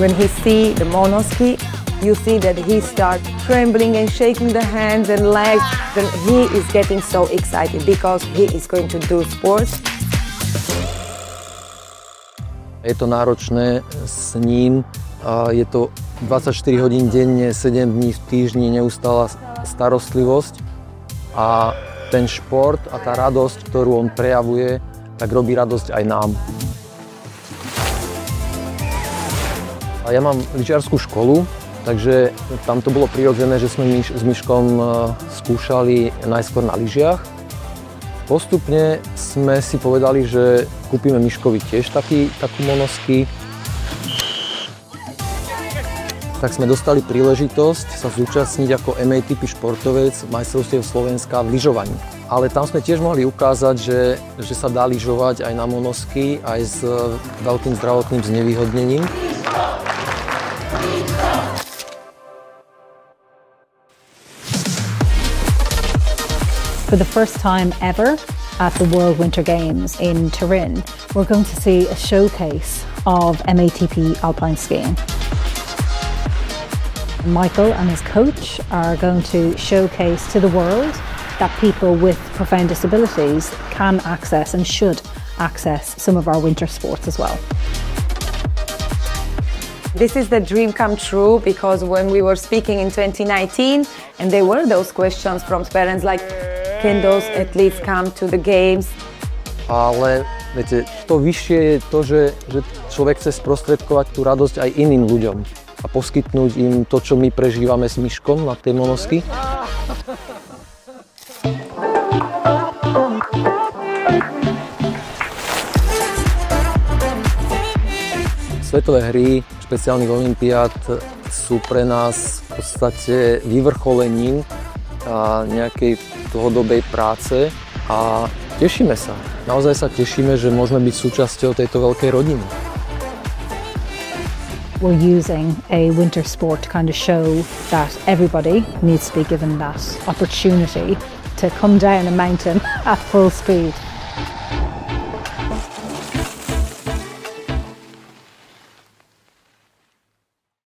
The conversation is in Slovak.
When he see the monoski, you see that he starts trembling and shaking the hands and legs. Then he is getting so excited because he is going to do sports. Je to náročné s ním, je to 24 hodín denne, 7 dní v týždni, neustála starostlivosť a ten šport a tá radosť, ktorú on prejavuje, tak robí radosť aj nám. A ja mám lyžiarsku školu, takže tam to bolo prirodzené, že sme s Miškom skúšali najskôr na lyžiach. Postupne sme si povedali, že kúpime Miškovi tiež takú monoski. Tak sme dostali príležitosť sa zúčastniť ako MATP športovec majstrovstiev Slovenska v lyžovaní. Ale tam sme tiež mohli ukázať, že sa dá lyžovať aj na monosky, aj s veľkým zdravotným znevýhodnením. For the first time ever at the World Winter Games in Turin, we're going to see a showcase of MATP alpine skiing. Michael and his coach are going to showcase to the world that people with profound disabilities can access and should access some of our winter sports as well. This is the dream come true because when we were speaking in 2019 and there were those questions from parents like, can those athletes come to the games? Ale viete, to vyššie je to, že človek chce sprostredkovať tú radosť aj iným ľuďom a poskytnúť im to, čo my prežívame s Miškom na tej monosky. Svetové hry špeciálnych olympiád sú pre nás v podstate vyvrcholením nejakej dlhodobej práce a tešíme sa. Naozaj sa tešíme, že môžeme byť súčasťou tejto veľkej rodiny. We're using a winter sport to kind of show that everybody needs to be given that opportunity to come down a mountain at full speed.